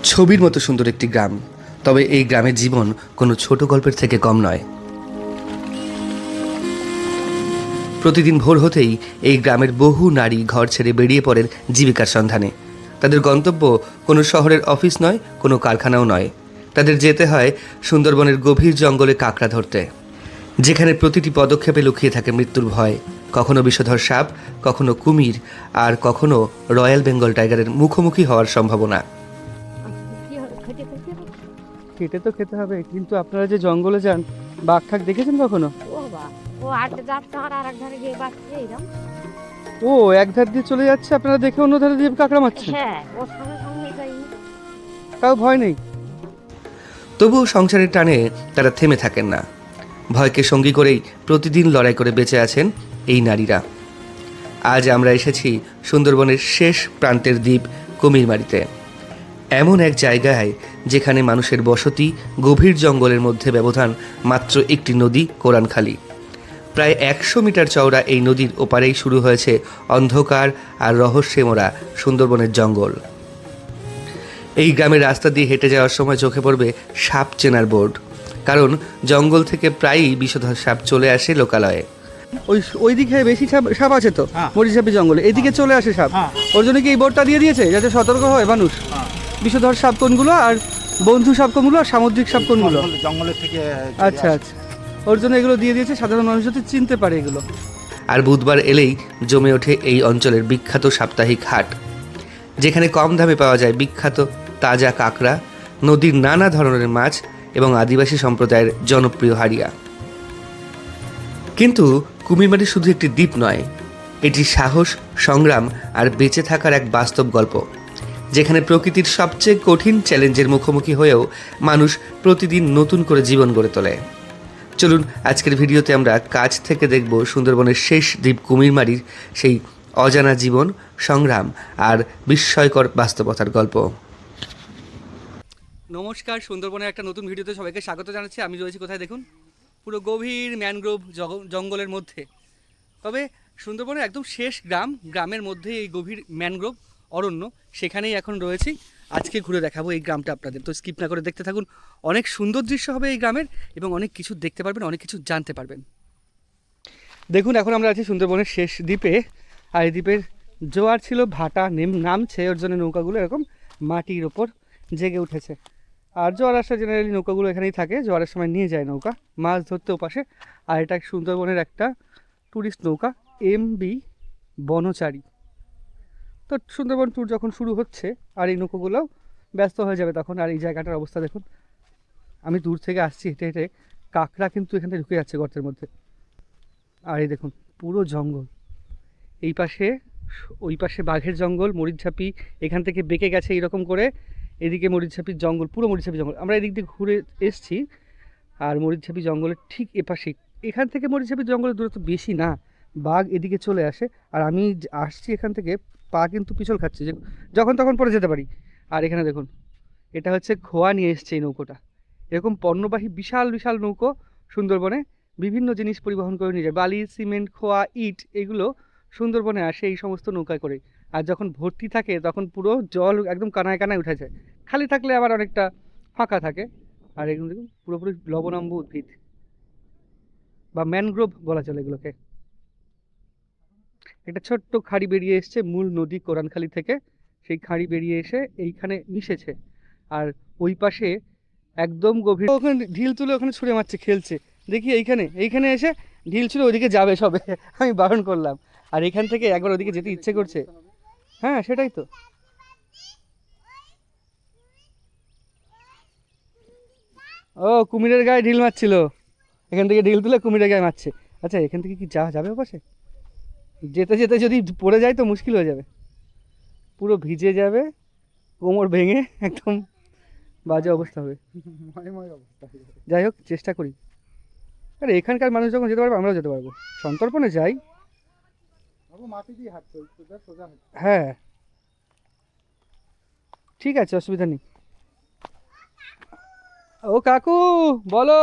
ছবির মতো সুন্দর একটি গ্রাম, তবে এই গ্রামের জীবন কোনো ছোট গল্পের থেকে কম নয়। প্রতিদিন ভোর হতেই এই গ্রামের বহু নারী ঘর ছেড়ে বেরিয়ে পড়েন জীবিকার সন্ধানে। তাদের গন্তব্য কোনো শহরের অফিস নয়, কোনো কারখানাও নয়। তাদের যেতে হয় সুন্দরবনের গভীর জঙ্গলে কাঁকড়া ধরতে, যেখানে প্রতিটি পদক্ষেপে লুকিয়ে থাকে মৃত্যুর ভয়। কখনো বিষধর সাপ, কখনো কুমির, আর কখনো রয়্যাল বেঙ্গল টাইগারের মুখোমুখি হওয়ার সম্ভাবনা। কেটে তো খেতে হবে, কিন্তু আপনারা যে জঙ্গলে যান, বাঘ ঠাক দেখেছেন কখনো? ও এক ধার দিয়ে চলে যাচ্ছে, আপনারা দেখে অন্য ধারে দিয়ে কাঁকড়া মারছেন? তাও ভয় নেই? তবুও সংসারের টানে তারা থেমে থাকেন না। ভয়কে সঙ্গী করেই প্রতিদিন লড়াই করে বেঁচে আছেন এই নারীরা। আজ আমরা এসেছি সুন্দরবনের শেষ প্রান্তের দ্বীপ কুমিরমারিতে, এমন এক জায়গায় যেখানে মানুষের বসতি গভীর জঙ্গলের মধ্যে, ব্যবধান মাত্র একটি নদী কোরানখালী। প্রায় 100 মিটার চওড়া এই নদীর ওপারেই শুরু হয়েছে অন্ধকার আর রহস্যে মোড়া সুন্দরবনের জঙ্গল। এই গ্রামের রাস্তা দিয়ে হেঁটে যাওয়ার সময় চোখে পড়বে সাপ চেনার বোর্ড, কারণ জঙ্গল থেকে প্রায়ই বিষধর সাপ চলে আসে লোকালয়ে। ওই দিকে বেশি সাপ আছে তো, মরিচাপি জঙ্গলে এদিকে চলে আসে সাপ। ওর জন্য কি এই বোর্ডটা দিয়ে দিয়েছে যাতে সতর্ক হয় মানুষ? বিষধর সাপ কোনগুলো, আর বন্ধু সাপ কোনগুলো, আর সামুদ্রিক সাপ কোনগুলো জঙ্গলের থেকে? আচ্ছা আচ্ছা, ওর জন্য এগুলো দিয়ে দিয়েছে, সাধারণ মানুষ যাতে চিনতে পারে এগুলো। আর বুধবার এলেই জমে ওঠে এই অঞ্চলের বিখ্যাত সাপ্তাহিক হাট, যেখানে কম দামে পাওয়া যায় বিখ্যাত তাজা কাঁকড়া, নদীর নানা ধরনের মাছ এবং আদিবাসী সম্প্রদায়ের জনপ্রিয় হাড়িয়া। কিন্তু কুমিরমারি শুধু একটি দ্বীপ নয়, এটি সাহস, সংগ্রাম আর বেঁচে থাকার এক বাস্তব গল্প, যেখানে প্রকৃতির সবচেয়ে কঠিন চ্যালেঞ্জের মুখোমুখি হয়েও মানুষ প্রতিদিন নতুন করে জীবন গড়ে তোলে। চলুন আজকের ভিডিওতে আমরা কাছ থেকে দেখব সুন্দরবনের শেষ দ্বীপ কুমিরমারির সেই অজানা জীবন, সংগ্রাম আর বিস্ময়কর বাস্তবতার গল্প। নমস্কার, সুন্দরবনের একটা নতুন ভিডিওতে সবাইকে স্বাগত জানাচ্ছি। আমি রয়েছি কোথায় দেখুন, পুরো গভীর ম্যানগ্রোভ জঙ্গলের মধ্যে। তবে সুন্দরবনের একদম শেষ গ্রামের মধ্যে এই গভীর ম্যানগ্রোভ অরণ্য, সেখানেই এখন রয়েছি। আজকে ঘুরে দেখাবো এই গ্রামটা আপনাদের, তো স্কিপ না করে দেখতে থাকুন। অনেক সুন্দর দৃশ্য হবে এই গ্রামের, এবং অনেক কিছু দেখতে পারবেন, অনেক কিছু জানতে পারবেন। দেখুন, এখন আমরা আছি সুন্দরবনের শেষ দ্বীপে, আর এই দ্বীপের জোয়ার ছিল ভাটা নামছে, ওর জন্য নৌকাগুলো এরকম মাটির ওপর জেগে উঠেছে। আর জোয়ার আসা জেনারেলি নৌকাগুলো এখানেই থাকে, জোয়ারের সময় নিয়ে যায় নৌকা মাছ ধরতে ওপাশে। আর এটা সুন্দরবনের একটা ট্যুরিস্ট নৌকা, MB বনচারী। তো সুন্দরবন ট্যুর যখন শুরু হচ্ছে, আর এই নৌকাগুলোও ব্যস্ত হয়ে যাবে তখন। আর এই জায়গাটার অবস্থা দেখুন, আমি দূর থেকে আসছি হেঁটে হেঁটে, কাঁকড়া কিন্তু এখান থেকে ঢুকে যাচ্ছে গর্তের মধ্যে। আর এই দেখুন পুরো জঙ্গল, এই পাশে ওই পাশে বাঘের জঙ্গল, মরিচঝাপি এখান থেকে বেঁকে গেছে এইরকম করে, এদিকে মরিচঝাপির জঙ্গল, পুরো মরিচঝাপি জঙ্গল। আমরা এদিক দিয়ে ঘুরে এসছি, আর মরিচঝাপি জঙ্গলের ঠিক এপাশেই, এখান থেকে মরিচঝাপির জঙ্গলের দূরত্ব বেশি না, বাঘ এদিকে চলে আসে। আর আমি আসছি এখান থেকে, পা কিন্তু পিছল খাচ্ছে, যে যখন তখন পড়ে যেতে পারি। আর এখানে দেখুন, এটা হচ্ছে খোয়া নিয়ে এসছে এই নৌকোটা। এরকম পণ্যবাহী বিশাল বিশাল নৌকো সুন্দরবনে বিভিন্ন জিনিস পরিবহন করে নিয়ে যায়, বালি, সিমেন্ট, খোয়া, ইট, এগুলো সুন্দরবনে আসে এই সমস্ত নৌকায় করে। আর যখন ভর্তি থাকে তখন পুরো জল একদম কানায় কানায় উঠে যায়, খালি থাকলে আবার অনেকটা ফাঁকা থাকে। আর এগুলো দেখুন পুরোপুরি লবণাম্ব উদ্ভিদ বা ম্যানগ্রোভ বলা চলে এগুলোকে। একটা ছোট্ট খাড়ি বেরিয়ে এসছে মূল নদী কোরানখালী থেকে, সেই খাড়ি বেরিয়ে এসে এইখানে মিশেছে। আর ওই পাশে একদম গভীর, ওখানে ঢিল তুলে ওখানে ছুঁড়ে মারছে, খেলছে। দেখি এইখানে এসে ঢিল ছুঁড়ে ওদিকে যাবে সবে, আমি বারণ করলাম। আর এখান থেকে একবার ওদিকে যেতে ইচ্ছে করছে। হ্যাঁ সেটাই তো। ও কুমিরের গায়ে ঢিল মারছিল, এখান থেকে ঢিল তুলে কুমিরের গায়ে মারছে। আচ্ছা, এখান থেকে কি যাওয়া যাবে ওপাশে? যেতে যেতে যদি পড়ে যায় তো মুশকিল হয়ে যাবে, পুরো ভিজে যাবে, কোমর ভেঙে একদম বাজে অবস্থা হবে। যাই হোক, চেষ্টা করি। আরে এখানকার মানুষ যখন যেতে পারবে, আমরাও যেতে পারবো। সন্তর্পণে যাই, হ্যাঁ ঠিক আছে, অসুবিধা নেই। ও কাকু বলো,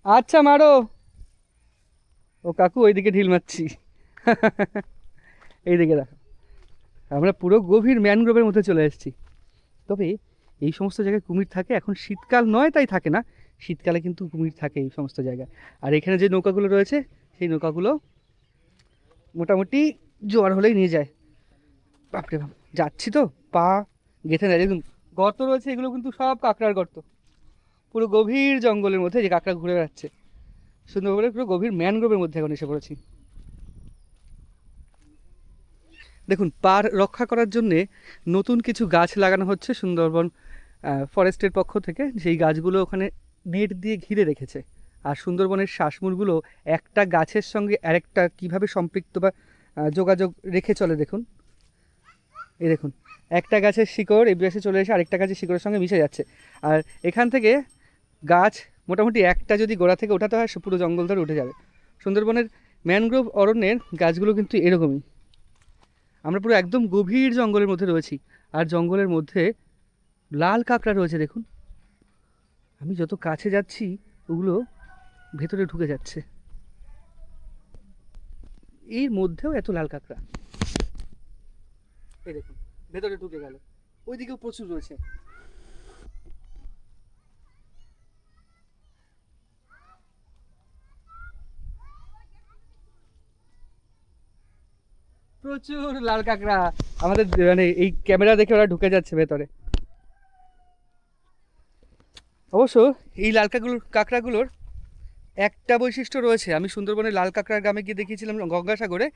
আচ্ছা মারো। ও কাকু ওইদিকে ঢিল মারছি। এইদিকে দেখো, আমরা পুরো গভীর ম্যানগ্রোভের মধ্যে চলে এসেছি। তবে এই সমস্ত জায়গায় কুমির থাকে, এখন শীতকাল নয় তাই থাকে না, শীতকালে কিন্তু কুমির থাকে এই সমস্ত জায়গায়। আর এখানে যে নৌকাগুলো রয়েছে সেই নৌকাগুলো মোটামুটি জোয়ার হলেই নিয়ে যায়। বাপরে বাপ, যাচ্ছি তো পা গেঁথে নেয়। দেখুন গর্ত রয়েছে, এগুলো কিন্তু সব কাঁকড়ার গর্ত। পুরো গভীর জঙ্গলের মধ্যে যে কাঁকড়া ঘুরে বেড়াচ্ছে সুন্দরবনের পুরো গভীর ম্যানগ্রোভের মধ্যে এখন এসে পড়েছি। দেখুন পার রক্ষা করার জন্যে নতুন কিছু গাছ লাগানো হচ্ছে সুন্দরবন ফরেস্টের পক্ষ থেকে। সেই গাছগুলো ওখানে নেট দিয়ে ঘিরে রেখেছে। আর সুন্দরবনের শ্বাসমূলগুলো একটা গাছের সঙ্গে আরেকটা কিভাবে সম্পৃক্ত বা যোগাযোগ রেখে চলে দেখুন। এই দেখুন একটা গাছের শিকড় এই পাশে চলে এসে আরেকটা গাছের শিকড়ের সঙ্গে মিশে যাচ্ছে। আর এখান থেকে গাছ মোটামুটি একটা যদি গোড়া থেকে ওঠাতে হয় পুরো জঙ্গল ধরে উঠে যাবে। সুন্দরবনের ম্যানগ্রোভ অরণ্যের গাছগুলো কিন্তু এরকমই। আমরা পুরো একদম গভীর জঙ্গলের মধ্যে রয়েছি, আর জঙ্গলের মধ্যে লাল কাঁকড়া রয়েছে দেখুন। আমি যত কাছে যাচ্ছি ওগুলো ভেতরে ঢুকে যাচ্ছে। এর মধ্যেও এত লাল কাঁকড়া, এই দেখুন ভেতরে ঢুকে গেল। ওইদিকেও প্রচুর রয়েছে। প্রচুর লাল কাঁকড়া আমাদের মানে এই ক্যামেরা দেখে ওরা ঢুকে যাচ্ছে ভেতরে। অবশ্য এই লাল কাঁকড়াগুলোর একটা বৈশিষ্ট্য রয়েছে। আমি সুন্দরবনের লাল কাঁকড়ার গ্রামে গিয়ে দেখিয়েছিলাম গঙ্গাসাগরে,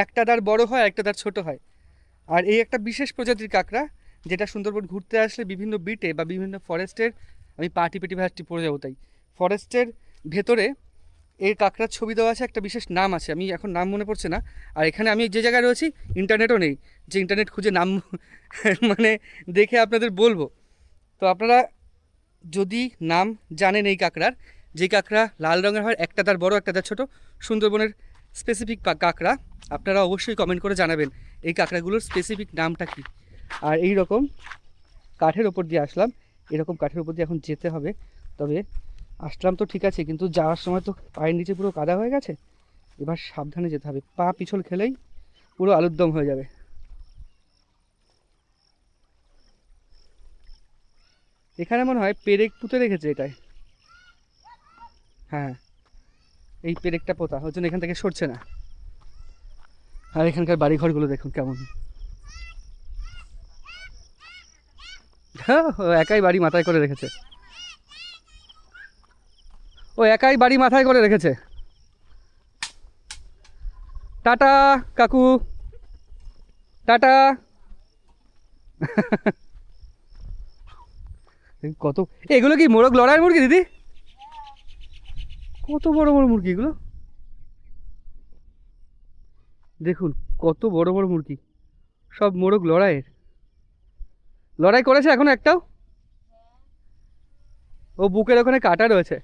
একটা দাঁড় বড় হয় একটা দাঁড় ছোট হয়। আর এই একটা বিশেষ প্রজাতির কাঁকড়া যেটা সুন্দরবন ঘুরতে আসলে বিভিন্ন বিটে বা বিভিন্ন ফরেস্টের, আমি পাটি পেটি ভাটি পড়ে যাবো তাই, ফরেস্টের ভেতরে এই কাঁকড়ার ছবি দেওয়া আছে, একটা বিশেষ নাম আছে, আমি এখন নাম মনে পড়ছে না। আর এখানে আমি যে জায়গায় রয়েছি ইন্টারনেটও নেই যে ইন্টারনেট খুঁজে নাম মানে দেখে আপনাদের বলবো। তো আপনারা যদি নাম জানেন এই কাঁকড়ার, যে কাঁকড়া লাল রঙের হয় একটা তার বড় একটা তার ছোটো, সুন্দরবনের স্পেসিফিক কাঁকড়া, আপনারা অবশ্যই কমেন্ট করে জানাবেন এই কাঁকড়াগুলোর স্পেসিফিক নামটা কী। আর এই রকম কাঠের ওপর দিয়ে আসলাম, এরকম কাঠের ওপর দিয়ে এখন যেতে হবে। তবে আসলাম তো ঠিক আছে, কিন্তু যাওয়ার সময় তো পায়ের নিচে পুরো কাদা হয়ে গেছে, এবার সাবধানে যেতে হবে, পা পিছল খেলেই পুরো আলুর দম হয়ে যাবে। এখানে মনে হয় পেরেক পুঁতে রেখেছে এটায়, হ্যাঁ এই পেরেকটা পোতা, ওই জন্য এখান থেকে সরছে না। আর এখানকার বাড়িঘরগুলো দেখুন কেমন, হ্যাঁ ও একাই বাড়ি মাথায় করে রেখেছে, ও একাই বাড়ি মাথায় করে রেখেছে। টাটা কাকু, টাটা। কত এগুলো কি মোরগ লড়াইয়ের মুরগি দিদি? কত বড় বড় মুরগি এগুলো, দেখুন কত বড় বড় মুরগি, সব মোরগ লড়াইয়ের। লড়াই করেছে এখনো একটাও? ও বুকের ওখানে কাটা রয়েছে।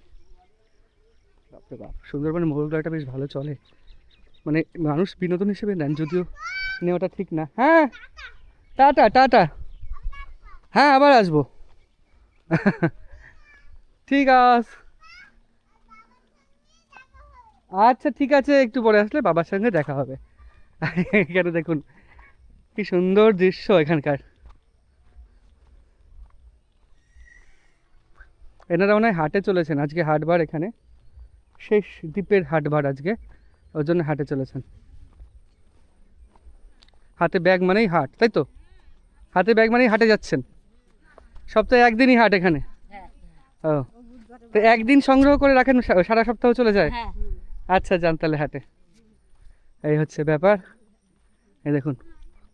বাপরে বাপ, সুন্দরবনে মোরগ লড়াইটা বেশ ভালো চলে, মানে মানুষ বিনোদন হিসেবে নেন, যদিও নেওয়াটা ঠিক না। হ্যাঁ টাটা টাটা, হ্যাঁ আবার আসবো। ঠিক আছে, আচ্ছা ঠিক আছে, একটু পরে আসলে বাবার সঙ্গে দেখা হবে। এখানে দেখুন কি সুন্দর দৃশ্য এখানকার। এনারা মনে হয় হাটে চলেছেন, আজকে হাটবার, এখানে শেষ দ্বীপের হাটবার আজকে, ওর জন্য হাটে চলেছেন। হাতে ব্যাগ মানেই হাট, তাই তো? হাতে ব্যাগ মানেই হাটে যাচ্ছেন। সপ্তাহে একদিনই হাট এখানে? ও, তো একদিন সংগ্রহ করে রাখেন, সারা সপ্তাহ চলে যায়? আচ্ছা যান তাহলে হাটে, এই হচ্ছে ব্যাপার। এই দেখুন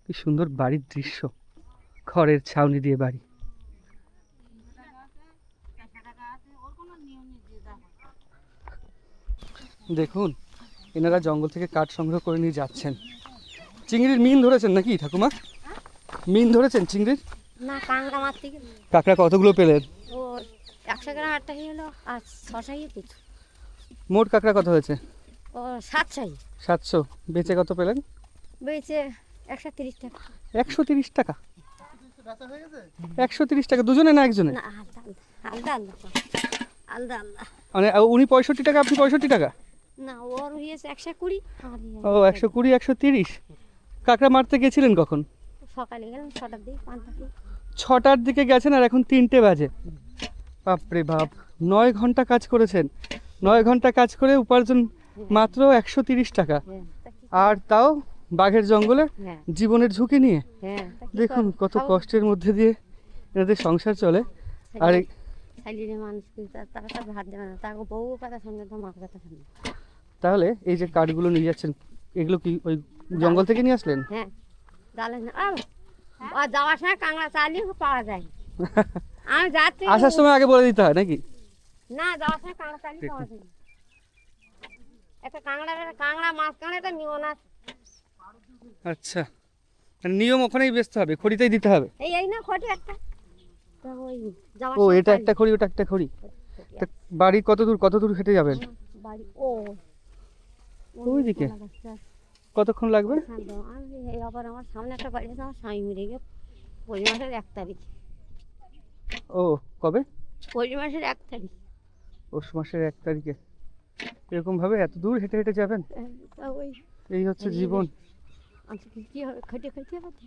কি সুন্দর বাড়ির দৃশ্য, খড়ের ছাউনি দিয়ে বাড়ি। দেখুন এনারা জঙ্গল থেকে কাঠ সংগ্রহ করে নিয়ে যাচ্ছেন। চিংড়ির মিন ধরেছেন নাকি ঠাকুমা? মিন ধরেছেন চিংড়ির? না, কাঁকড়া মারতে গেলে। কাঁকড়া কতগুলো পেলেন? ও 100 গ্রাম 8 টাকা হলো, আর 6 কিছু। মোট কাঁকড়া কত হয়েছে? ও 700। 700। বেচে কত পেলেন? বেচে 130 টাকা। 130 টাকা? 130 টাকা দুজনে না একজনে? না, আলাদা আলাদা আলাদা আলাদা। মানে উনি 65 টাকা, আপনি 65 টাকা? না, ওর হয়েছে 120। ও 120 130। কাঁকড়া মারতে গেছিলেন কখন? সকালে গেলাম 6টার দিকে, 5টার দিকে। 6টার দিকে গেছেন আর এখন 3টে বাজে। বাপরে বাপ, 9 ঘন্টা কাজ করেছেন। 9 ঘন্টা কাজ করে উপার্জন মাত্র 130 টাকা, হ্যাঁ তা কি- আর তাও বাঘের জঙ্গলে হ্যাঁ জীবনের ঝুঁকি নিয়ে। হ্যাঁ তা কি দেখুন করবো? কত খাবো। কষ্টের মধ্যে দিয়ে এনাদের সংসার চলে। আর এই- ছেলেরে মানুষ করে তারা তো ভাত দেবে না, তাকে বউ কথা শুনবে তো মার কথা শুনবে। তাহলে এই যে কাঠগুলো নিয়ে যাচ্ছেন, এগুলো কি ওই জঙ্গল থেকে নিয়ে আসলেন? হ্যাঁ ডালে না আর যাওয়ার সময় কাঁকড়া চালিয়ে পাওয়া যায়। আমি যাচ্ছি আসার সময় আগে বলে দিতে হয় নাকি? না, যাওয়ার সময় কাঁকড়া চালিয়ে পাওয়া যায়। একটা কাঁকড়া মাছ কাঁকড়াটা নিও না। আচ্ছা, মানে নিয়ম ওখানেই বেচতে হবে, খড়িতেই দিতে হবে। এই না খটে একটা তো ওই যাওয়ার ও সময় এটা একটা খড়ি, ওটা একটা খড়ি। তা বাড়ি কত দূর হেঁটে যাবেন? বাড়ি ও ওইদিকে? কতক্ষণ লাগবে? আমি এই আবার আমার সামনে একটা বাড়ি আছে, আমার স্বামী মরে গিয়ে পৌষ মাসের 1 তারিখ। ও কবে? পৌষ মাসের 1 তারিখ। পৌষ মাসের 1 তারিখে এরকম ভাবে এত দূর হেঁটে হেঁটে যাবেন? তা ওই এই হচ্ছে জীবন। আচ্ছা কি হবে, খেটে খেতে হবে।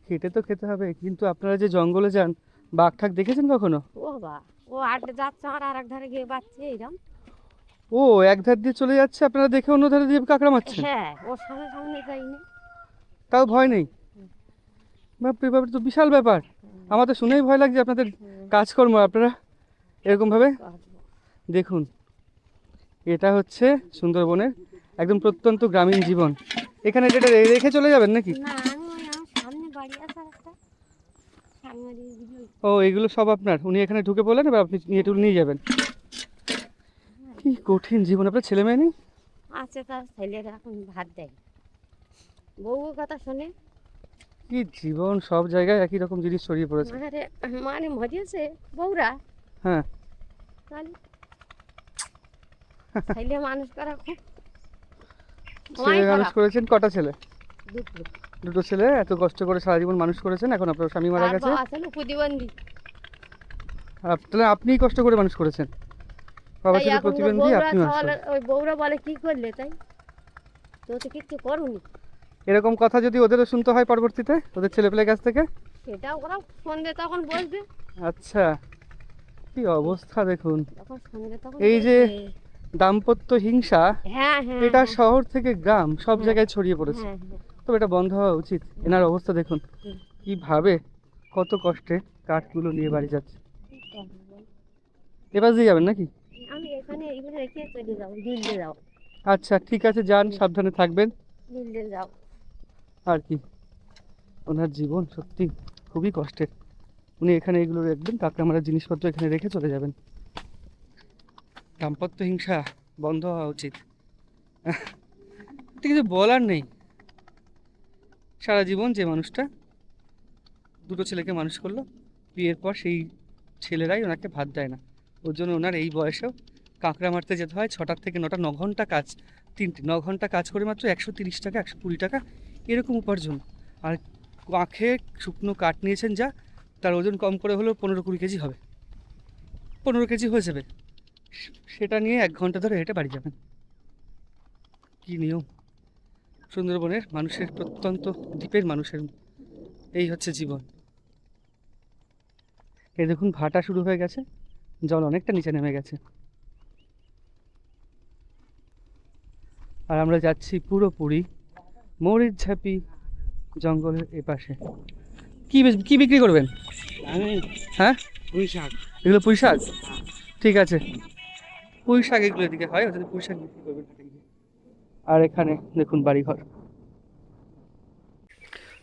খেটে তো খেতে হবে, কিন্তু আপনারা যে জঙ্গলে যান, বাঘ ঠাক দেখেছেন কখনো? ও বা ও আটে যাচ্ছে আর এক ধারে গিয়ে বাচ্চে এরকম। ও এক ধার দিয়ে চলে যাচ্ছে, আপনারা দেখে অন্য ধারে দিয়ে কাঁকড়া মারছেন? হ্যাঁ ওর সামনে সামনে যাইনি। তাও ভয় নেই? বাপরে বাপরে, তো বিশাল ব্যাপার। আমার তো শুনেই ভয় লাগছে আপনাদের কাজকর্ম, আপনারা এরকম ভাবে। দেখুন, এটা হচ্ছে সুন্দরবনের একদম প্রত্যন্ত গ্রামীণ জীবন। এখানে যেটা রেখে চলে যাবেন নাকি? না আমি ওই আমার সামনে বাড়ি আছে আর একটা সামনে দিকে ও এগুলো সব আপনার? উনি এখানে ঢুকে পড়লেন, এবার আপনি নিয়ে টুলে নিয়ে যাবেন। কি কঠিন জীবন। আপনার ছেলে মেয়ে নেই? আছে, তার ছেলেরা এখন ভাত দেয়, বউর কথা শুনে। কি জীবন, সব জায়গায় একই রকম জিনিস ছড়িয়ে পড়েছে। মানে মরিয়েছে বউরা, হ্যাঁ, তাহলে ছেলে মানুষ করা খুব ছেলে মানুষ খারাপ। করেছেন? কটা ছেলে? দুটো। দুটো ছেলে, এত কষ্ট করে সারা জীবন মানুষ করেছেন, এখন আপনার স্বামী মারা তার গেছে। বাবা ছিল প্রতিবন্ধী। তাহলে আপনিই কষ্ট করে মানুষ করেছেন? বাবা তাই ছিল এখন প্রতিবন্ধী, বউরা আপনি মানুষ সওয়ালে করেছেন। ওই বউরা বলে কি করলে, তাই তো তো কিচ্ছু করুনি। এরকম কথা যদি ওদেরও শুনতে হয় পরবর্তীতে, ওদের ছেলেপেলের কাছ থেকে? সেটা ওরা শুনবে তখন বসবে, আচ্ছা, কি অবস্থা দেখুন। যখন শুনবে তখন এই যে বসবে। দাম্পত্য হিংসা, হ্যাঁ হ্যাঁ এটা হ্যাঁ, শহর থেকে গ্রাম সব হ্যাঁ। জায়গায় ছড়িয়ে পড়েছে। হ্যাঁ হ্যাঁ। তবে এটা বন্ধ হওয়া উচিত। এনার অবস্থা দেখুন, হুম। কিভাবে কত কষ্টে কাঠগুলো নিয়ে বাড়ি যাচ্ছে। কি করবো বল? এবার দিয়ে যাবেন নাকি? আমি এখানে এইগুলো রেখে চলে যাবো, দিল্লি যাও, আচ্ছা ঠিক আছে, যান, সাবধানে থাকবেন। দিল্লি যাও। আর কি, ওনার জীবন সত্যি খুবই কষ্টের। উনি এখানে এগুলো রাখবেন, কাঁকড়া মারার জিনিসপত্র এখানে রেখে চলে যাবেন। দাম্পত্য হিংসা বন্ধ হওয়া উচিত। তো কিছু বলার নেই। সারা জীবন যে মানুষটা দুটো ছেলেকে মানুষ করলো, বিয়ের পর সেই ছেলেরাই ওনাকে ভাত দেয় না। ওর জন্য ওনার এই বয়সেও কাঁকড়া মারতে যেতে হয় 6টা থেকে 9টা, 9 ঘন্টা কাজ। 9 ঘন্টা কাজ করে মাত্র 130 টাকা, 120 টাকা এরকম উপার্জন। আর আঁখে শুকনো কাঠ নিয়েছেন যা, তার ওজন কম করে হলেও 15-20 কেজি হবে, 15 কেজি হয়ে যাবে। সেটা নিয়ে 1 ঘন্টা ধরে হেঁটে বাড়ি যাবেন। কী নিয়ম! সুন্দরবনের মানুষের, প্রত্যন্ত দ্বীপের মানুষের এই হচ্ছে জীবন। এই দেখুন, ভাটা শুরু হয়ে গেছে, জল অনেকটা নিচে নেমে গেছে। আর আমরা যাচ্ছি পুরোপুরি মরিচঝাপি জঙ্গলের এপাশে। কি বিক্রি করবেন? হ্যাঁ, পুঁই শাক। এগুলো পুঁই শাক? ঠিক আছে, পুঁই শাক এগুলো এদিকে হয়, ওদের পুঁই শাক বিক্রি করবেন হাটে গিয়ে। আর এখানে দেখুন বাড়িঘর।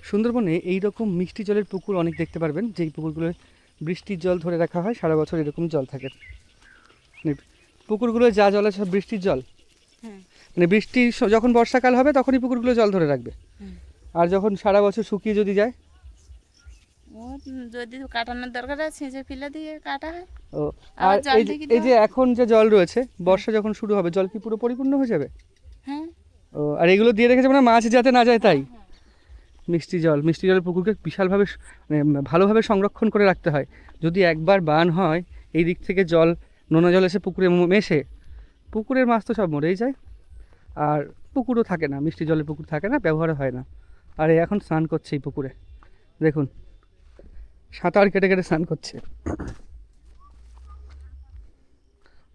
সুন্দরবনে এইরকম মিষ্টি জলের পুকুর অনেক দেখতে পারবেন, যেই পুকুরগুলোয় বৃষ্টির জল ধরে রাখা হয়, সারা বছর এরকম জল থাকে। মানে পুকুরগুলো যা জল আছে সব বৃষ্টির জল। মানে বৃষ্টি যখন বর্ষাকাল হবে তখনই পুকুরগুলো জল ধরে রাখবে। আর যখন সারা বছর শুকিয়ে যদি যায়, ও যদি কাটানোর দরকার আছে ছেঁচে ফেলে দিয়ে কাটা হয়। ও আবার আর জল এই থেকে এই যে এখন যে জল রয়েছে, বর্ষা যখন শুরু হবে জল কি পুরো পরিপূর্ণ হয়ে যাবে? হ্যাঁ, ও আর এগুলো দিয়ে রেখেছে মানে মাছ যাতে না যায় তাই? মিষ্টি জল পুকুরকে বিশালভাবে মানে ভালোভাবে সংরক্ষণ করে রাখতে হয়। যদি একবার বান হয়, এই দিক থেকে জল, নোনা জল এসে পুকুরে মেশে, পুকুরের মাছ তো সব মরেই যায়। আর পুকুরও থাকে না, মিষ্টি জলের পুকুর থাকে না, ব্যবহার হয় না। আর এখন স্নান করছে এই পুকুরে, দেখুন সাঁতার কেটে কেটে স্নান করছে।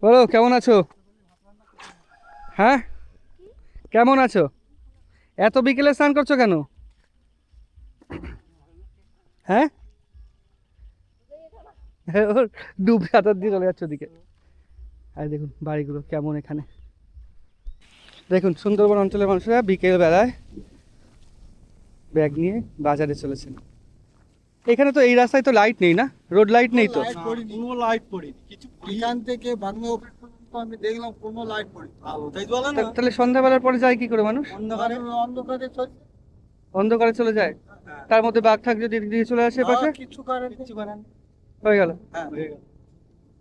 বলো কেমন আছো? হ্যাঁ, কেমন আছো? এত বিকেলে স্নান করছো কেন? হ্যাঁ, ওর ডুব সাঁতার দিয়ে চলে যাচ্ছে ওদিকে। আর দেখুন বাড়িগুলো কেমন এখানে। দেখুন সুন্দরবন অঞ্চলের মানুষরা বিকেল বেলায় ব্যাগ নিয়ে বাজারে চলেছেন। এখানে তো এই রাস্তায় তো লাইট নেই না, রোড লাইট নেই তো। কোনো লাইট পড়েনি কিছু, এখান থেকে বাংলা অফিস পর্যন্ত আমি দেখলাম কোনো লাইট পড়েনি, আলোটাই জ্বলে না। তাহলে সন্ধ্যাবেলার পরে যায় কি করে মানুষ? অন্ধকারে অন্ধকারে চলছে। অন্ধকারে চলে যায়। তার মধ্যে বাঘ ঠাক যদি দিয়ে চলে আসে পাশে, কিছু করেন কিছু করেন। হয়ে গেল। হ্যাঁ হয়ে গেল।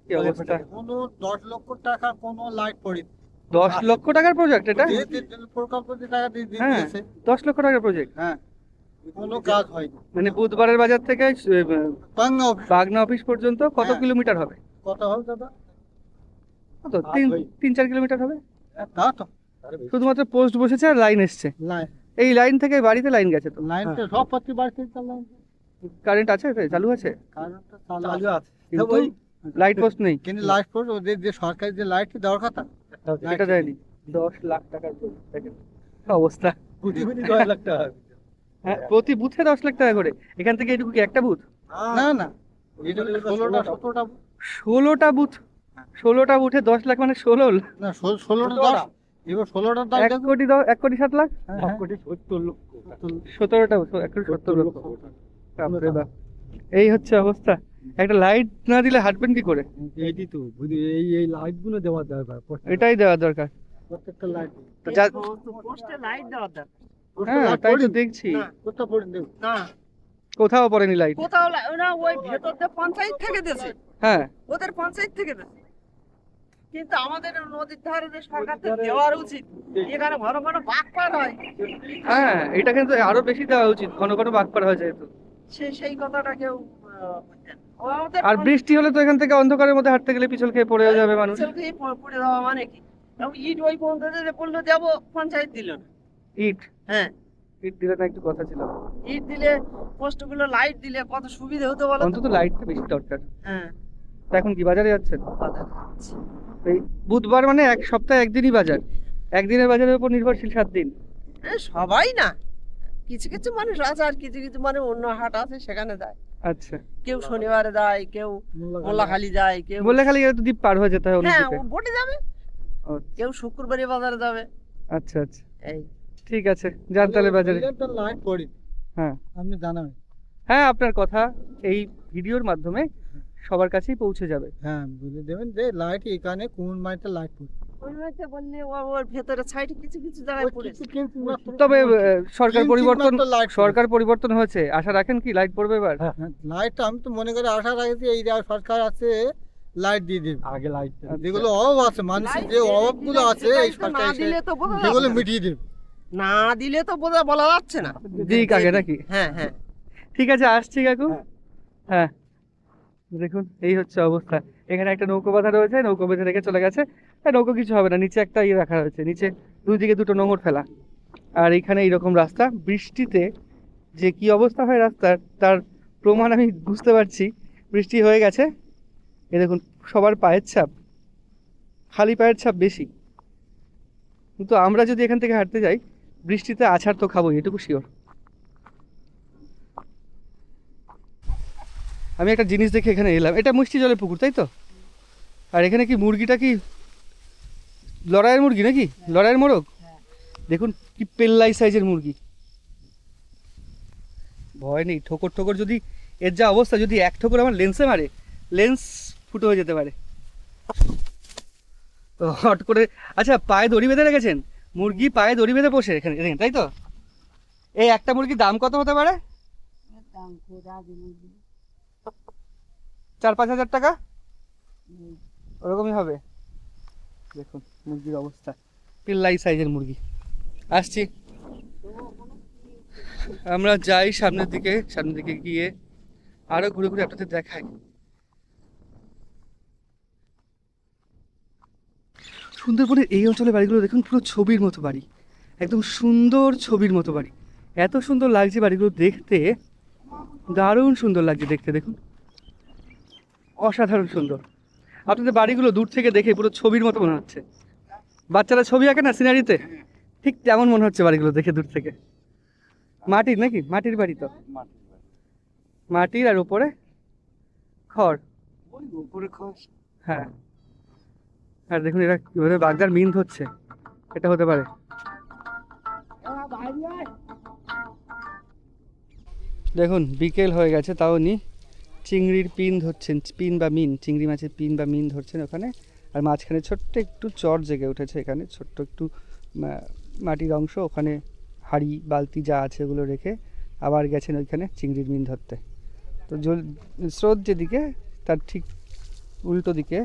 কি অবস্থা! কোনো 10 লক্ষ টাকা কোনো লাইট পড়েনি। 10 লক্ষ টাকার প্রজেক্ট এটা? প্রকল্প দিয়ে টাকা দিয়ে হ্যাঁ, দিয়েছে। 10 লক্ষ টাকার প্রজেক্ট। হ্যাঁ, কোনো কাজ হয়নি। মানে বুধবারের বাজার থেকে বাংলা অফিস বাগনা অফিস পর্যন্ত কত হ্যাঁ। কিলোমিটার হবে? কত হবে দাদা? কত 3-4 কিলোমিটার হবে। তা তো শুধুমাত্র পোস্ট বসেছে আর লাইন এসছে। লাইন এই লাইন থেকে বাড়িতে লাইন গেছে তো। লাইনটা সব প্রতি বাড়িতে চালান। কারেন্ট আছে, চালু আছে, কারেন্টটা চালু আছে কিন্তু লাইট পোস্ট নেই। কিন্তু লাইট পোস্ট ওদের যে সরকারি যে লাইট দেওয়ার কথা এটা দেয়নি। 10 লাখ টাকার project, দেখেন অবস্থা। কোটি 10 লাখ টাকা। হ্যাঁ, প্রতি বুথে 10 লাখ টাকা করে। এখান থেকে এটুকু কি একটা বুথ? না না, এটা 16টা 17টা 16টা বুথ। 16টা বুথে 10 লাখ মানে 16 না 16টা 10 এবার 16টা দাম 1 কোটি 1 কোটি 7 লাখ। 1 কোটি 70 লক্ষ 17টা 1 কোটি 70 লক্ষ। বাপরে বাপ, এই হচ্ছে অবস্থা। একটা লাইট না দিলে হাঁটবেন কি করে? এইটি তো বুঝি এই লাইট গুলো দেওয়া দরকার এটাই দেওয়া দরকার। প্রত্যেকটা লাইট। তো যা, পোস্টে লাইট দেওয়া দরকার। হ্যাঁ তাই তো দেখছি, কোথা পড়েন দেব না কোথাও পড়েনি লাইট। কোথাও ওরা ওই ভেতর দিয়ে পঞ্চায়েত থেকে দিয়েছে, হ্যাঁ, ওদের পঞ্চায়েত থেকে দিয়েছে। কিন্তু আমাদের নদীর ধারে যে সরকারকে দেওয়ার উচিত, এখানে ঘন ঘন বাঘ পার হয়, হ্যাঁ এটা কিন্তু আরো বেশি দেওয়া উচিত, ঘন ঘন বাগ পার হয়ে যেত। সেই কথাটা কেউ বুঝছেন। ও আমাদের আর বৃষ্টি হলে তো এখান থেকে অন্ধকারের মধ্যে হাঁটতে গেলে পিছল খেয়ে পড়ে যাবে মানুষ। পঞ্চায়েতকেই পড়ে দেওয়া মানে কি? এবং ইট ওই পর্যন্ত যে বললো দেবো, পঞ্চায়েত দিল না। ইট হ্যাঁ, ইট দিলে না একটু কথা ছিল। ইট দিলে, পোস্টগুলো লাইট দিলে কত সুবিধা হতো বলো তো? অন্তত লাইটটা বেশি দরকার। হ্যাঁ, তা এখন কি বাজারে যাচ্ছেন? বাজার। এই বুধবার মানে এক সপ্তাহে একদিনই বাজার, একদিনের বাজারের উপর নির্ভরশীল 7 দিন। সবাই না, কিছু কিছু মানুষ আছে, আর কিছু কিছু মানুষ অন্য হাট আছে সেখানে যায়। আচ্ছা, কেউ শনিবারে যায়, কেউ মোল্লাখালি যায়, কেউ বললে খালি তো দ্বীপ পার হয়ে যেতে হয় হ্যাঁ অন্যদিকে। ও বোটে যাবে, ও, কেউ শুক্রবারে বাজারে যাবে। আচ্ছা আচ্ছা, এই ঠিক আছে, যান তাহলে বাজারে। লাইট পড়ে হ্যাঁ আপনি জানাবেন। হ্যাঁ, আপনার কথা এই ভিডিওর মাধ্যমে সবার কাছেই পৌঁছে যাবে। হ্যাঁ বলে দেবেন যে লাইট এখানে কোন মাইতে লাইট পড়ে। ওই হয়তো বললে ওর ভেতরে সাইডে কিছু কিছু জায়গায় পড়েছে। তবে সরকার তিন পরিবর্তন, মাত্র light পড়ে। সরকার পরিবর্তন হয়েছে, আশা রাখেন কি লাইট পড়বে এবার? লাইটটা আমি তো মনে করি আশা রাখছি এই যা সরকার আছে লাইট দিয়ে দেবে আগে লাইট, যেগুলো অভাব আছে মানুষের যে অভাবগুলো আছে এই না সরকার দিলে তো বোঝা সেগুলো যাচ্ছে না। মিটিয়ে দেবে। না দিলে তো বলা যাচ্ছে না। দিক আগে নাকি? হ্যাঁ হ্যাঁ, ঠিক আছে, আসছি কাকু। হ্যাঁ, দেখুন এই হচ্ছে অবস্থা। এখানে একটা নৌকো বাঁধা রয়েছে, নৌকো বেঁধে রেখে চলে গেছে। নৌকো কিছু হবে না, নিচে একটা ইয়ে রাখা রয়েছে, নিচে দুই দিকে দুটো নোঙর ফেলা। আর এখানে এইরকম রাস্তা, বৃষ্টিতে যে কি অবস্থা হয় রাস্তার তার প্রমাণ আমি বুঝতে পারছি। বৃষ্টি হয়ে গেছে, এ দেখুন সবার পায়ের ছাপ, খালি পায়ের ছাপ বেশি। কিন্তু আমরা যদি এখান থেকে হাঁটতে যাই, বৃষ্টিতে আছাড় তো খাবোই, এটুকু শিওর। আমি একটা জিনিস দেখে এখানে এলাম, এটা মিষ্টি জলের পুকুর তাই তো? আর এখানে কি মুরগিটা কি লড়াইয়ের মুরগি নাকি? লড়াইয়ের মোরগ। দেখুন কি পেল্লাই সাইজের মুরগি, ভয় নেই। ঠোকর ঠোকর যদি, এর যা অবস্থা, যদি এক ঠোকর আমার লেন্সে মারে, লেন্স ফুটো হয়ে যেতে পারে। তো হট করে, আচ্ছা পায়ে দড়ি বেঁধে রেখেছেন, মুরগি পায়ে দড়ি বেঁধে বসে এখানে দেখেন তাই তো? এই একটা মুরগির দাম কত হতে পারে? 4-5 হাজার টাকা ওরকমই হবে। দেখুন মুরগির অবস্থা, পিল্লাই সাইজের মুরগি। আসছি, আমরা যাই সামনের দিকে গিয়ে আরো ঘুরে ঘুরে আপনাদের দেখাই। সুন্দরবনের এই অঞ্চলের বাড়িগুলো দেখুন, পুরো ছবির মতো বাড়ি, একদম সুন্দর ছবির মতো বাড়ি। এত সুন্দর লাগছে বাড়িগুলো দেখতে, দারুণ সুন্দর লাগছে দেখতে, দেখুন অসাধারণ সুন্দর। আপনাদের বাড়িগুলো দূর থেকে দেখে পুরো ছবির মতো মনে হচ্ছে। বাচ্চারা ছবি আঁকে না সিনারিতে, ঠিক তেমন মনে হচ্ছে বাড়িগুলো দেখে দূর থেকে। মাটির নাকি? মাটির বাড়ি তো, মাটির আর উপরে খড়। হ্যাঁ, আর দেখুন এরা কিভাবে বাগদার মিন ধরছে, এটা হতে পারে। দেখুন বিকেল হয়ে গেছে, তাও নি চিংড়ির পিন ধরছেন, পিন বা মিন, চিংড়ি মাছের পিন বা মিন ধরছেন ওখানে। আর মাঝখানে ছোট্ট একটু চর জেগে উঠেছে, এখানে ছোট্ট একটু মাটির অংশ, ওখানে হাঁড়ি বালতি যা আছে ওগুলো রেখে আবার গেছেন ওইখানে চিংড়ির মিন ধরতে। তো স্রোত যেদিকে তার ঠিক উল্টো দিকে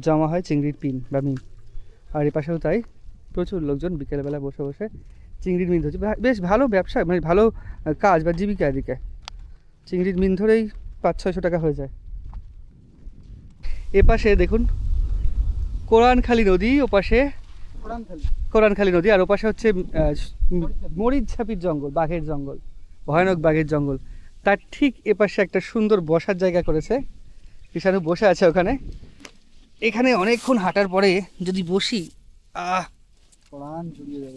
জমা হয় চিংড়ির পিন বা মিন। আর এ পাশেও তাই, প্রচুর লোকজন বিকেলবেলা বসে বসে চিংড়ির মিন ধরছে। বেশ ভালো ব্যবসা, মানে ভালো কাজ বা জীবিকা এদিকে। চিংড়ির মিন ধরেই 500-600 টাকা হয়ে যায়। এ পাশে দেখুন কোরানখালী নদী, ওপাশে কোরানখালী নদী, আর ওপাশে হচ্ছে মরিচঝাপির জঙ্গল, বাঘের জঙ্গল, ভয়ানক বাঘের জঙ্গল। তার ঠিক এপাশে একটা সুন্দর বসার জায়গা করেছে, কিষাণু বসে আছে ওখানে। এখানে অনেকক্ষণ হাঁটার পরে যদি বসি,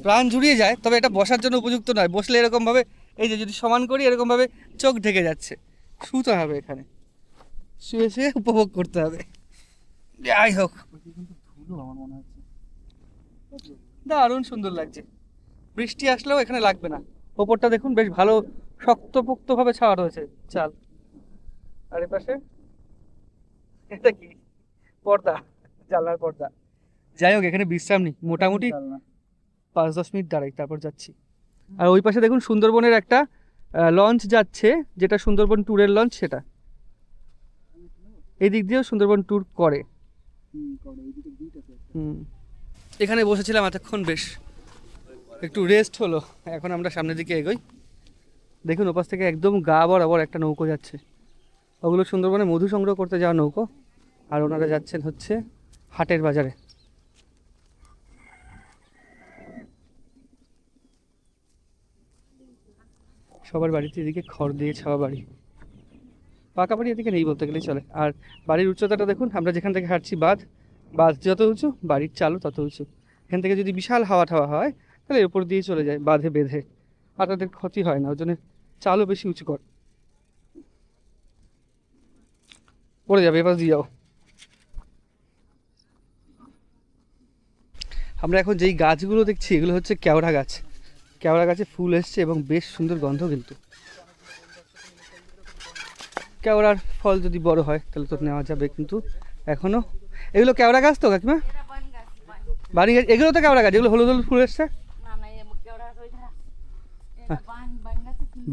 প্রাণ জুড়িয়ে যায়। তবে এটা বসার জন্য উপযুক্ত নয়, বসলে এরকমভাবে, এই যে যদি সমান করি এরকমভাবে চোখ ঢেকে যাচ্ছে। শুতে হবে এখানে, শুয়ে শুয়ে উপভোগ করতে হবে। যাই হোক, দারুণ সুন্দর লাগছে। বৃষ্টি আসলেও এখানে লাগবে না। ওপরটা দেখুন বেশ ভালো শক্তপোক্তভাবে ছাওয়া রয়েছে চাল। আর এপাশে এটা কি? পর্দা, জানলার পর্দা। যাই হোক, এখানে বিশ্রাম নিই, মোটামুটি 5-10 মিনিট দাঁড়াই, তারপর যাচ্ছি। আর ওই পাশে দেখুন সুন্দরবনের একটা লঞ্চ যাচ্ছে, যেটা সুন্দরবন ট্যুরের লঞ্চ, সেটা এই দিক দিয়েও সুন্দরবন ট্যুর করে। এখানে বসেছিলাম এতক্ষণ, বেশ একটু রেস্ট হলো। এখন আমরা সামনের দিকে এগোই। দেখুন ওপাশ থেকে একদম গা বরাবর একটা নৌকো যাচ্ছে, ওগুলো সুন্দরবনে মধু সংগ্রহ করতে যাওয়া নৌকো। আর ওনারা যাচ্ছেন হচ্ছে হাটের বাজারে। সবার বাড়িতে এদিকে খড় দিয়ে ছাওয়া বাড়ি, পাকা বাড়ি এদিকে নেই বলতে গেলেই চলে। আর বাড়ির উচ্চতাটা দেখুন, আমরা যেখান থেকে হাঁটছি বাঁধ যত উঁচু বাড়ির চালও তত উঁচু। এখান থেকে যদি বিশাল হাওয়া ঠাওয়া হয় তাহলে এরপর দিয়ে চলে যায় বাঁধে বেঁধে, আর তাদের ক্ষতি হয় না, ওই জন্য চালও বেশি উঁচু কর। পড়ে যাবে, এবার দিয়ে যাও। আমরা এখন যেই গাছগুলো দেখছি এগুলো হচ্ছে কেওড়া গাছ। কেওড়া গাছে ফুল এসছে এবং বেশ সুন্দর গন্ধ। কিন্তু কেওড়ার ফল যদি বড় হয় তাহলে তো নেওয়া যাবে, কিন্তু এখনো এগুলো কেওড়া গাছ তো কাকিমা? বাড়ি গাছ এগুলো তো কেওড়া গাছ, এগুলো হলুদ হলুদ ফুল এসছে।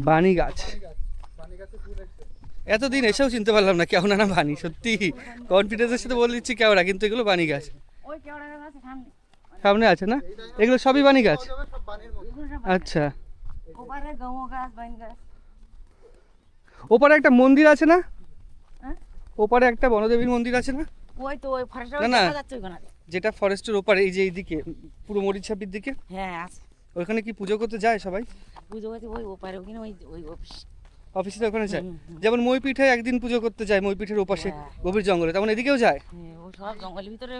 বানি গাছ, এতদিন এসেও চিনতে পারলাম না কেওড়া না বানি। সত্যি কনফিডেন্সের সাথে বলে দিচ্ছি কেওড়া, কিন্তু এগুলো বানি গাছ। সামনে আছে না? এগুলো সবই বানি গাছ। আচ্ছা, ওপারে একটা মন্দির আছে না? ওপারে একটা বনদেবীর মন্দির আছে না? না না, যেটা ফরেস্টের ওপারে, এই যে এইদিকে পুরো মরিচঝাপির দিকে। হ্যাঁ আছে। ওখানে কি পুজো করতে যায় সবাই? পুজো করতে ওই ওপারে, ওখানে ওই অফিসে ওখানে যায়। যেমন মইপিঠে একদিন পুজো করতে যায়, মইপিঠের ওপাশে গভীর জঙ্গলে, তেমন এদিকেও যায়। ও সব জঙ্গলের ভিতরে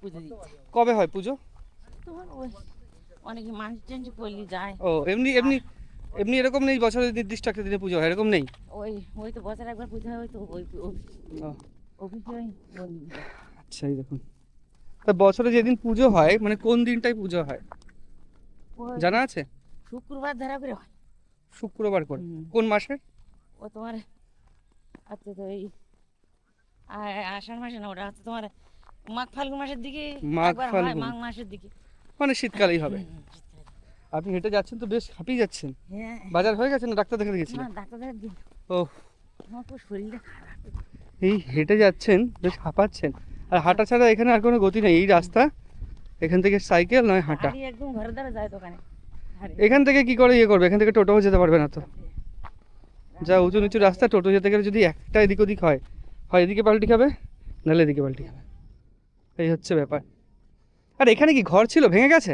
পুজো দিচ্ছে। কবে হয় পুজো? তোমার ওই অনেকে মানুষ টেন্স করলে যায়। ও এমনি এমনি এমনি এরকম নেই বছরের নির্দিষ্ট একটা দিনে পুজো হয়, এরকম নেই? ওই তো বছরে একবার পুজো হয়, তো ওই অফিসে। আচ্ছা, এই দেখুন, তা বছরে যেদিন পুজো হয় মানে কোন দিনটাই পুজো হয় জানা আছে? শুক্রবার ধরা করে হয়। শুক্রবার করে? কোন মাসে? ও তোমার আচ্ছা, তো এই আষাঢ় মাসে না, ওটা হচ্ছে তোমার মাঘ ফাল্গুন মাসের দিকে। মাঘ ফাল্গুন, মাঘ মাসের দিকে, মানে শীতকালেই হবে। আপনি হেঁটে যাচ্ছেন তো বেশ হাঁপিয়ে যাচ্ছেন। হ্যাঁ। বাজার হয়ে গেছে না? ডাক্তার দেখে গেছিলেন? ডাক্তার দেখা দিন। ও, আমার তো শরীরটা খারাপ। এই হেঁটে যাচ্ছেন, বেশ হাঁপাচ্ছেন। আর হাঁটা ছাড়া এখানে আর কোনো গতি নেই, এই রাস্তা। এখান থেকে সাইকেল নয় হাঁটা। একদম ঘরের দ্বারা যায় দোকানে। এখান থেকে কি করে ইয়ে করবে? এখান থেকে টোটোও যেতে পারবে না তো, যা উঁচু নিচু রাস্তা। টোটো যেতে গেলে যদি একটা এদিক ওদিক হয় এদিকে পাল্টি খাবে, নাহলে এদিকে পাল্টি খাবে, এই হচ্ছে ব্যাপার। আর এখানে কি ঘর ছিল, ভেঙে গেছে?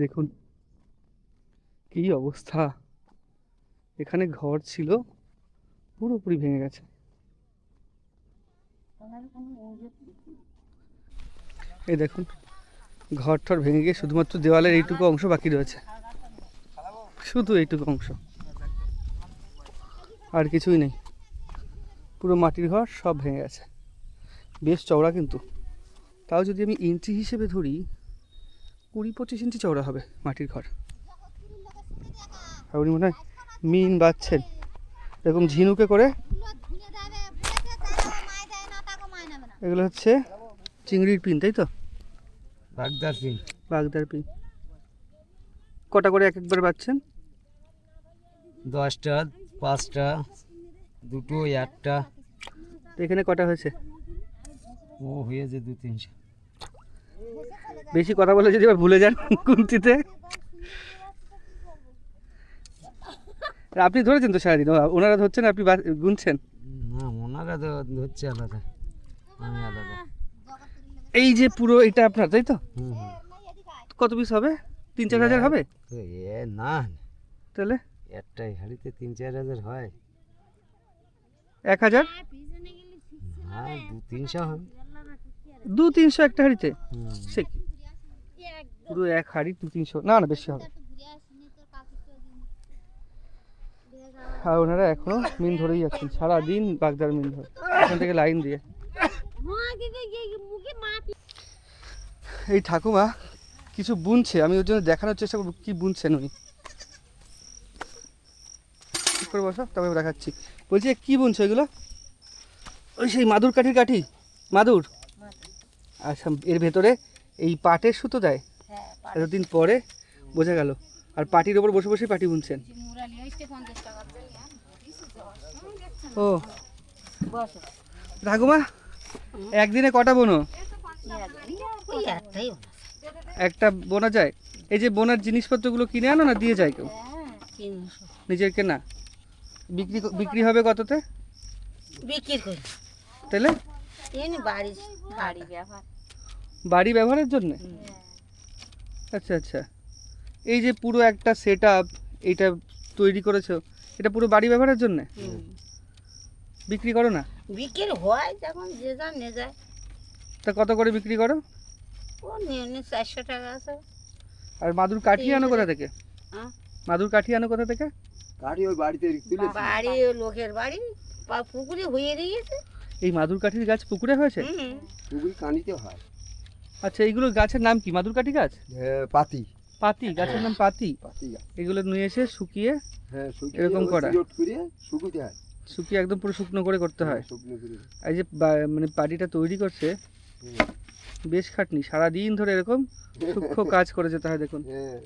দেখুন কি অবস্থা, এখানে ঘর ছিল, পুরোপুরি ভেঙে গেছে। এই দেখুন, ঘর টর ভেঙে গিয়ে শুধুমাত্র দেওয়ালের এইটুকু অংশ বাকি রয়েছে, শুধু এইটুকু অংশ, আর কিছুই নেই। পুরো মাটির ঘর সব ভেঙে গেছে। বেশ চওড়া কিন্তু, তাও যদি আমি ইঞ্চি হিসেবে ধরি 20-25 ইঞ্চি চওড়া হবে মাটির ঘর। আর উনি মনে হয় মিন বাঁধছেন এরকম ঝিনুকে করে। এগুলো হচ্ছে চিংড়ির পিন, তাই তো? বাগদার পিন। বাগদার পিন। কটা করে এক একবার বাঁধছেন? 10টা, 5টা, 2টো, 1টা। তো এখানে কটা হয়েছে? ও হয়েছে 2-300। বেশি কথা বলে যদি আবার ভুলে যান গুনতিতে। আপনি ধরেছেন তো সারাদিন, ওনারা ধরছেন, আপনি গুনছেন? না, ওনারা তো হচ্ছে আলাদা, আমি আলাদা। এই যে পুরো এটা আপনার, তাই তো? হুম। কত পিস হবে? 3-4 হাজার হবে? তো না, তাহলে একটাই হাড়িতে 3-4 হাজার হয়। 1000? হ্যাঁ, 2-300 হবে। 200-300 একটা হাঁড়িতে? হুম। সে কি? পুরো এক হাঁড়ি 200-300? না না, বেশি হবে। আর ওনারা এখনো মিন ধরেই যাচ্ছেন, সারাদিন বাগদার মিন ধরে, এখান থেকে লাইন দিয়ে। এই ঠাকুমা কিছু বুনছে, আমি ওর জন্য দেখানোর চেষ্টা করবো কি বুনছেন উনি। ঠিক করে বসো, তবে দেখাচ্ছি। বলছি কি বুনছো এগুলো? ওই সেই মাদুর কাঠির কাঠি, মাদুর। আচ্ছা, এর ভেতরে এই পাটের সুতো দেয়? এতদিন পরে বোঝা গেল। আর পাটির ওপর বসে বসে পাটি বুনছেন? ও ঠাকুমা, একদিনে কটা বোনো? একটা বোনা যায়? এই যে বোনার জিনিসপত্রগুলো কিনে আনো না দিয়ে যায় কেউ? নিজের কেনা? বিক্রি হবে কততে? বিক্রি করি তাহলে বাড়ি ব্যবহারের জন্য? আচ্ছা আচ্ছা। এই যে পুরো একটা সেট আপ এইটা তৈরি করেছো, এটা পুরো বাড়ি ব্যবহারের জন্য? বিক্রি করো না? বিক্রি হয় যখন যে যা নিয়ে যায়। তা কত করে বিক্রি করো? ও নিয়ে 400 টাকা আছে। আর মাদুর কাঠি আনো কোথা থেকে? হ্যাঁ? মাদুর কাঠি আনো কোথা থেকে? গাড়ি ওই বাড়িতে তুলে বাড়ি লোকের বাড়ি পুকুরে হয়ে দিয়েছে। এই মাদুর কাঠির গাছ পুকুরে হয়েছে? পুকুরি কানিতে হয়। আচ্ছা, এইগুলো গাছের নাম কি? মাদুর কাঠি গাছ? পাতি। পাতি গাছের নাম পাতি? পাতি গাছ। এগুলো নিয়ে এসে শুকিয়ে হ্যাঁ, শুকিয়ে এরকম করা? সিলট করে শুকোতে হয়। শুকিয়ে একদম পুরো শুকনো করে করতে হয়? শুকনো করে। এই যে মানে পাটিটা তৈরি করছে, বেশ খাটনি, সারাদিন ধরে এরকম সূক্ষ্ম কাজ করে যেতে হয়। দেখুন, হ্যাঁ,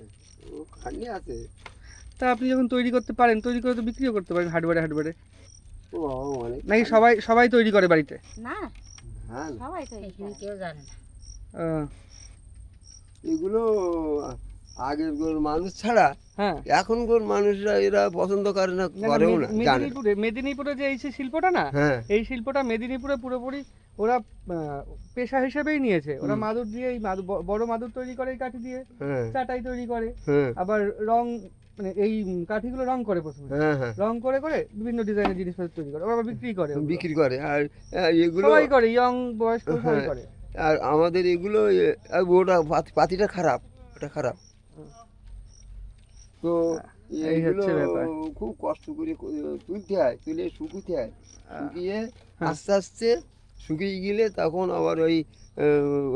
ও খাটনি আছে। তা আপনি যখন তৈরি করতে পারেন, তৈরি করে তো বিক্রিও করতে পারেন হাটবারে। ও অনেক। নাকি সবাই তৈরি করে বাড়িতে? না, হ্যাঁ, সবাই তো কেউ জানে না। এগুলো আগের মানুষ ছাড়া হ্যাঁ, এখনকার মানুষরা এরা পছন্দ করে না, করেও না, জানে না। মেদিনীপুরে যে এই যে শিল্পটা না, হ্যাঁ, এই শিল্পটা মেদিনীপুরে পুরোপুরি ওরা পেশা হিসেবেই নিয়েছে। ওরা মাদুর দিয়ে, এই বড় মাদুর তৈরি করে এই কাঠি দিয়ে, হ্যাঁ, চাটাই তৈরি করে, হ্যাঁ, আবার রং, মানে এই কাঠিগুলো রং করে প্রথমে, হ্যাঁ, হ্যাঁ, রং করে বিভিন্ন ডিজাইনের জিনিসপত্র তৈরি করে, ওরা আবার বিক্রি করে। বিক্রি করে। আর এগুলো সবাই করে, ইয়ং বয়স্ক সবাই হ্যাঁ। করে। আর আমাদের এগুলো ওটা পাতিটা খারাপ, ওটা খারাপ। তো এই এগুলো হচ্ছে ব্যাপার। খুব কষ্ট করে তুলতে হয়, তুলে শুকুতে হয়, শুকিয়ে হ্যাঁ। আস্তে আস্তে শুকিয়ে গেলে তখন আবার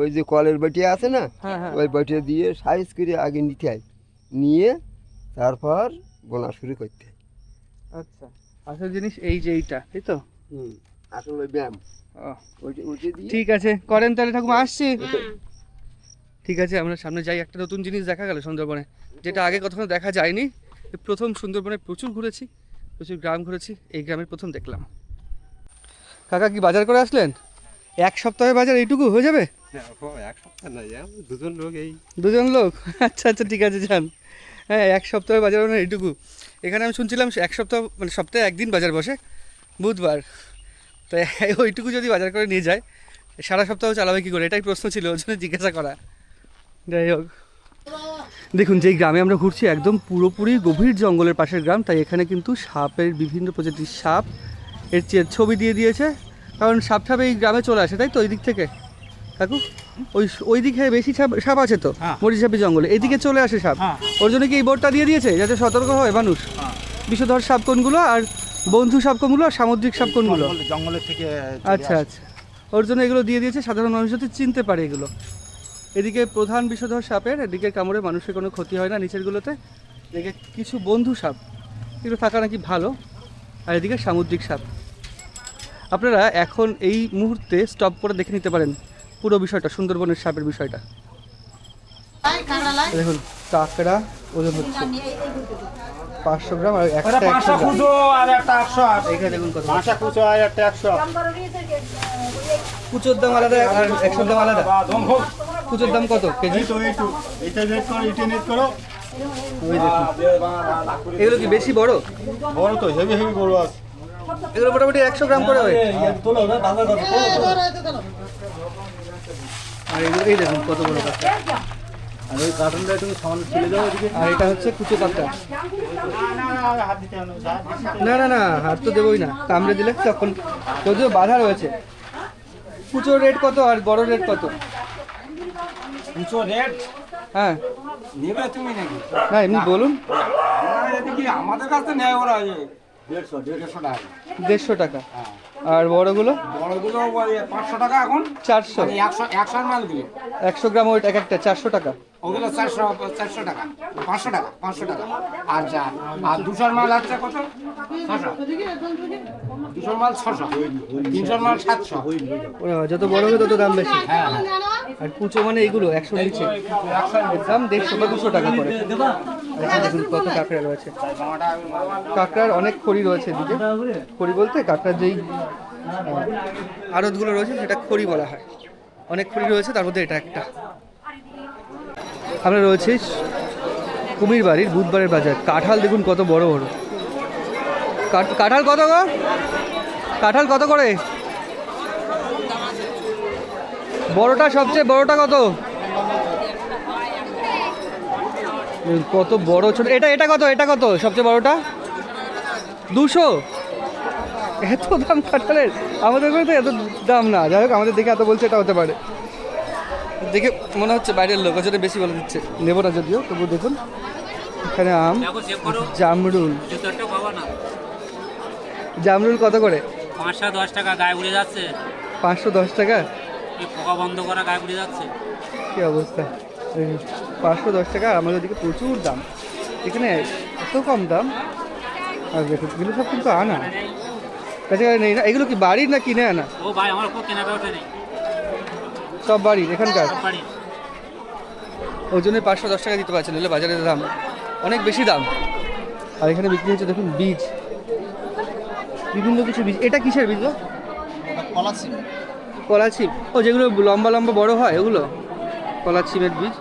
ওই যে কলের বাটিয়া আছে না, হ্যাঁ হ্যাঁ। ওই বাটিয়া দিয়ে সাইজ করে আগে নিতে হয়, নিয়ে তারপর বোনা শুরু করতে হয়। আচ্ছা, আসল জিনিস এই যে এইটা, তাই তো? আসলে ব্যায়াম ও, ওইটা দিয়ে। ঠিক আছে, করেন তাহলে ঠাকুমা, আসছি। ঠিক আছে, আমরা সামনে যাই। একটা নতুন জিনিস দেখা গেল সুন্দরবনে, যেটা আগে কখনো দেখা যায়নি। এই প্রথম সুন্দরবনে প্রচুর ঘুরেছি, প্রচুর গ্রাম ঘুরেছি, এই গ্রামের প্রথম দেখলাম। কাকা কি বাজার করে আসলেন? এক সপ্তাহে বাজার এইটুকু হয়ে যাবে? এক সপ্তাহ না, দুজন লোক এই। দুজন লোক? আচ্ছা আচ্ছা, ঠিক আছে, যান। হ্যাঁ, এক সপ্তাহে বাজার মানে এইটুকু। এখানে আমি শুনছিলাম এক সপ্তাহ, মানে সপ্তাহে একদিন বাজার বসে, বুধবার। তো ওইটুকু যদি বাজার করে নিয়ে যায়, সারা সপ্তাহ চালাবে কী করে, এটাই প্রশ্ন ছিল, ওর জন্য জিজ্ঞাসা করা। যাই হোক, দেখুন, যেই গ্রামে আমরা ঘুরছি একদম পুরোপুরি গভীর জঙ্গলের পাশের গ্রাম, তাই এখানে কিন্তু সাপের বিভিন্ন প্রজাতির সাপ এর ছবি দিয়ে দিয়েছে, কারণ সাপ এই গ্রামে চলে আসে, তাই তো ওই দিক থেকে কাকু ওই দিকে বেশি সাপ আছে তো, মরিচাপি জঙ্গলে এইদিকে চলে আসে সাপ, ওর জন্য কি এই বোর্ডটা দিয়ে দিয়েছে যাতে সতর্ক হয় মানুষ? বিষধর সাপ কোনগুলো আর বন্ধু সাপ কোনগুলো আর সামুদ্রিক সাপ কোনগুলো? জঙ্গলের থেকে। আচ্ছা আচ্ছা, ওর জন্য এগুলো দিয়ে দিয়েছে, সাধারণ মানুষ যাতে চিনতে পারে এগুলো। এদিকে প্রধান বিষধর সাপের এদিকে কামড়ে মানুষের কোনো ক্ষতি হয় না, নিচেরগুলোতে এদিকে কিছু বন্ধু সাপ এগুলো থাকা নাকি ভালো, আর এদিকে সামুদ্রিক সাপ। আপনারা এখন এই মুহূর্তে স্টপ করে দেখে নিতে পারেন পুরো বিষয়টা, সুন্দরবনের সাপের বিষয়টা। দেখুন, কাঁকড়া ওজন হচ্ছে 500 গ্রাম আর একটা 100 গ্রাম। আর একটা 100। এখানে দেখুন কত মাছা কুচো আর একটা 100। কুচোর দাম আলাদা আর 100 দাম আলাদা। কুচোর দাম কত কেজি? এটা রেট করো, এটা রেট করো। ওই দেখুন, এগুলো কি বেশি বড়? বড় তো, হেভি হেভি বড় আছে। এগুলো মোটামুটি 100 গ্রাম করে হয়। আর এগুলো এই দেখুন কত বড় কাঁকড়া। আর ওই কার্টনটা একটু সামনে তুলে দাও এদিকে। আর এটা হচ্ছে কুচো কাঁকড়া। হাত দিতে হবে না না না, হাত তো দেবোই না, কামড়ে দিলে তখন যদিও বাধা রয়েছে। কুচোর রেট কত আর বড় রেট কত? কুচো রেট হ্যাঁ, নেবে তুমি নাকি? না এমনি বলুন। আমাদের কাছে নেয় ওরা 150 টাকা। 150 টাকা। আর বড়গুলো? বড়গুলো 500 টাকা এখন। 400। 100 মালগুলো 100 গ্রাম ওইটা এক একটা 400 টাকা। ওগুলো 400 টাকা, 500 টাকা, 500 টাকা। আর 200 মাল আছে কত? 600। 200 মাল 600, 300 মাল 700। ওরা যত বড় হবে তত দাম বেশি। হ্যাঁ। আর কুচো মানে এইগুলো 100 নিচে, এর দাম 150 বা 200 টাকা করে। আর দেখুন কত কাঁকড়া রয়েছে। কাঁকড়ার অনেক খড়ি রয়েছে এদিকে। খড়ি বলতে কাঁকড়ার যেই আড়তগুলো রয়েছে সেটা খড়ি বলা হয়। অনেক খড়ি রয়েছে, তার মধ্যে এটা একটা। আমরা রয়েছে কুমির বাড়ির বুধবারের বাজার। কাঁঠাল দেখুন কত বড় বড়। কাঁঠাল কত গো? কাঁঠাল কত করে? বড়টা সবচেয়ে বড়টা কত? কত বড় ছোট। এটা কত? এটা কত সবচেয়ে বড়টা? 200। এত দাম কাঁঠালের? আমাদের ঘরে তো এত দাম না। যাই হোক, আমাদের দেখে এত বলছে, এটা হতে পারে। দেখে মনে হচ্ছে বাইরের লোক, ওজনে বেশি বলে দিচ্ছে। নেবো না যদিও, তবু দেখুন এখানে আম, জামরুল। জামরুল কত করে? 510 টাকা। গায়ে উড়ে যাচ্ছে। 510 টাকা? পোকা বন্ধ করা, গায়ে উড়ে যাচ্ছে। কি অবস্থা! 510 টাকা। আমাদের দিকে প্রচুর দাম, এখানে এত কম দাম। আর দেখুন এগুলো সব কিন্তু আনা কাছে নেই না। এগুলো কি বাড়ির না কিনে আনা? ও ভাই, আমার খুব কেনা বেচা নেই, সব বাড়ির এখানকার। সব বাড়ি। ওই জন্য 510 টাকা দিতে পারছেন, নাহলে বাজারের দাম অনেক বেশি দাম। আর এখানে বিক্রি হচ্ছে দেখুন বীজ, বিভিন্ন কিছু বীজ। এটা কিসের বীজ? কলা ছিপ। ও, যেগুলো লম্বা লম্বা বড় হয় ওগুলো কলা ছিপের বীজ।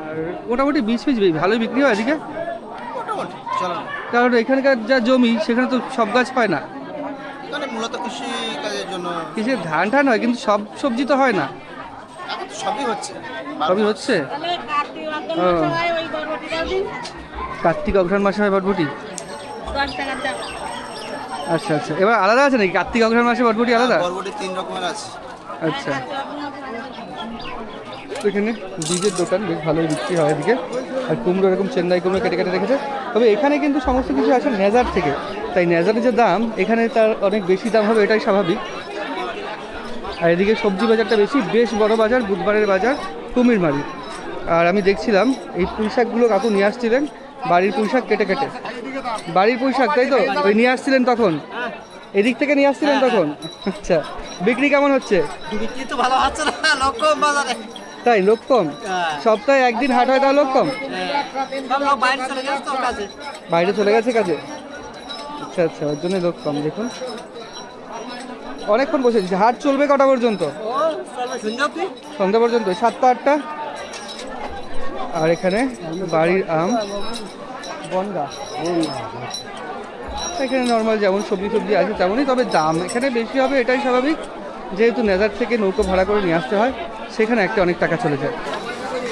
আর মোটামুটি বীজ ভালোই বিক্রি হয় এদিকে, কারণ এখানকার যা জমি সেখানে তো সব গাছ পায় না। মূলত কৃষি কাজের জন্য কিসের ধান হয়, কিন্তু সব সবজি তো হয় না। এখন তো সবই হচ্ছে। সবই হচ্ছে। কার্তিক অঘ্রাণ মাসে হয় বটবটি। আচ্ছা আচ্ছা, এবার আলাদা আছে নাকি? কার্তিক অঘ্রাণ মাসে বটবটি আলাদা? বরবটি 3 রকমের আছে। আচ্ছা, এখানে বীজের দোকান বেশ ভালোই বিক্রি হয় এদিকে। আর কুমড়ো এরকম চেন্নাই কুমড়ো কেটে কেটে রেখেছে। তবে এখানে কিন্তু সমস্ত কিছু আসে নেজার থেকে, তাই নেজারের যে দাম এখানে তার অনেক বেশি দাম হবে, এটাই স্বাভাবিক। আর এদিকে সবজি বাজারটা বেশ বড় বাজার, বুধবারের বাজার কুমিরমারি। আর আমি দেখছিলাম এই পুঁই শাকগুলো কাকু নিয়ে আসছিলেন, বাড়ির পুঁই শাক কেটে কেটে। বাড়ির পুঁই শাক, তাই তো? ওই নিয়ে আসছিলেন তখন, এদিক থেকে নিয়ে আসছিলেন তখন? আচ্ছা, বিক্রি কেমন হচ্ছে? বিক্রি তো ভালো হচ্ছে না, লোক কম বাজারে। তাই? লোক কম? সপ্তাহে একদিন হাট হয়, তাও লোক কম? সব লোক বাইরে চলে গেছে তো কাজে। বাইরে চলে গেছে কাজে? আচ্ছা আচ্ছা, ওর জন্য লোক কম। দেখুন অনেকক্ষণ বসে দিচ্ছে। হাট চলবে কটা পর্যন্ত? সন্ধ্যা পর্যন্ত, 7টা 8টা। আর এখানে বাড়ির আম, বনগা। এখানে নর্মাল যেমন সবজি আছে তেমনই, তবে দাম এখানে বেশি হবে, এটাই স্বাভাবিক। যেহেতু নেজার থেকে নৌকো ভাড়া করে নিয়ে আসতে হয়, সেখানে একটা অনেক টাকা চলে যায়।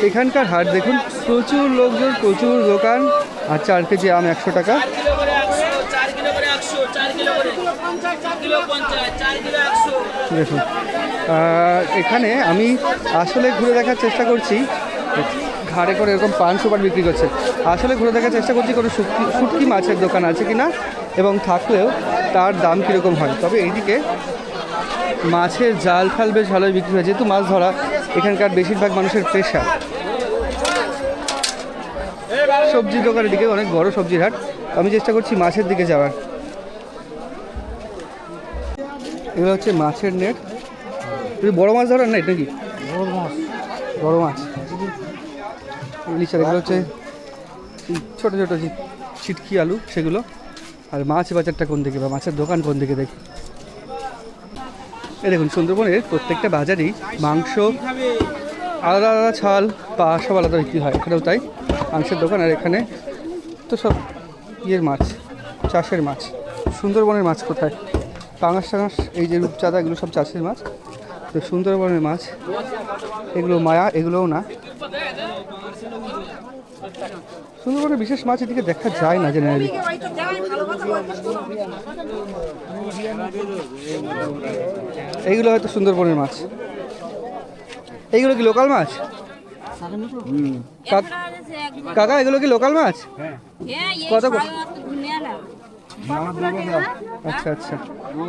এখানকার হাট দেখুন, প্রচুর লোকজন, প্রচুর দোকান। আর 4 কেজি আম 100 টাকা। দেখুন এখানে আমি আসলে ঘুরে দেখার চেষ্টা করছি, ঘাড়ে করে এরকম পান সুপার বিক্রি করছে। আসলে ঘুরে দেখার চেষ্টা করছি কোনো শুটকি মাছের দোকান আছে কিনা, এবং থাকলেও তার দাম কীরকম হয়। তবে এইদিকে মাছের জাল ফাল বেশ ভালোই বিক্রি হয়, যেহেতু মাছ ধরা এখানকার বেশিরভাগ মানুষের পেশা। সবজির দোকানের দিকে অনেক বড় সবজির হাট, আমি চেষ্টা করছি মাছের দিকে যাওয়ার। এগুলো হচ্ছে মাছের নেট। বড় মাছ ধরার নেট নাকি? বড় মাছ ইলিশের। এগুলো হচ্ছে ছোটো ছোটো ছিটকি আলু, সেগুলো। আর মাছ বাজারটা কোন দিকে বা মাছের দোকান কোন দিকে দেখি। এই দেখুন, সুন্দরবনের প্রত্যেকটা বাজারেই মাংস আলাদা আলাদা, ছাল পা সব আলাদা বিক্রি হয়। এখানেও তাই, মাংসের দোকান। আর এখানে তো সব ইয়ের মাছ, চাষের মাছ। সুন্দরবনের মাছ কোথায়? পাঙাশ টাঙাশ, এই যে রূপচাঁদা, এগুলো সব চাষের মাছ। তো সুন্দরবনের মাছ এগুলো মায়া, এগুলোও না। সুন্দরবনের বিশেষ মাছ এদিকে দেখা যায় না জেনারেলি। এইগুলো হয়তো সুন্দরবনের মাছ। এইগুলো কি লোকাল মাছ? কাকা এগুলো কি লোকাল মাছ? কত? আচ্ছা আচ্ছা,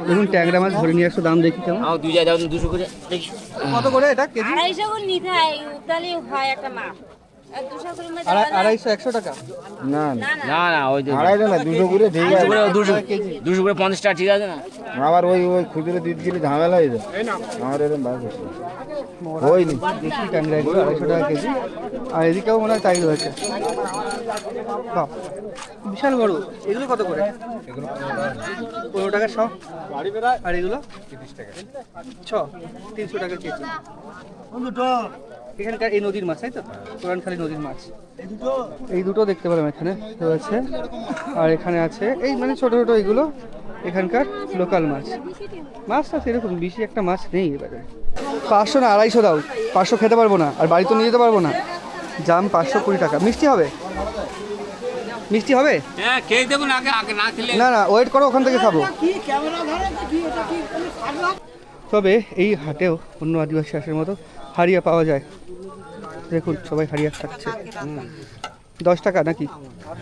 দেখুন ট্যাংরা মাছ ধরে নিয়ে আসো, দাম দেখি কেমন। 200 করে। কত করে এটা কেজি? 250 করে নিতে হয়, তাহলে হয় একটা মাছ। 200 করে মধ্যে 250 100 টাকা? না না না, ওই 250 না, 200 করে ঠিক আছে। 200 করে 50 টাকা, ঠিক আছে না? আবার ওই খুচরো দিতে গেলে ঝামেলা হয়ে যায়। আমার এরকম বাস হয়নি। দেখি ট্যাংরা এগুলো 250 টাকা কেজি। আর এদিকেও মনে হয় তাই রয়েছে। বাহ, বিশাল বড়। এগুলো কত করে? 15 টাকা সব। আর এগুলো 30 টাকা। 300 টাকা কেজি। এখানকার এই নদীর মাছ, তাই তো? পুরানখালী নদীর মাছ। এই দুটো দেখতে পেলাম এখানে রয়েছে। আর এখানে আছে এই মানে ছোট ছোট এগুলো এখানকার লোকাল মাছ। মাছটা সেরকম বেশি একটা মাছ নেই এবারে। 500 না 250 দাও। 500 খেতে পারবো না, আর বাড়ি তো নিয়ে যেতে পারবো না। জাম 520 টাকা। মিষ্টি হবে? মিষ্টি হবে? হ্যাঁ, খেয়ে দেখুন আগে, আগে না খেলে। না না, ওয়েট করো, ওখান থেকে খাবো। তবে এই হাটেও অন্য আদিবাসী হাটের মতো হাড়িয়া পাওয়া যায়। দেখুন সবাই হাড়িয়া খাচ্ছে। 10 টাকা নাকি?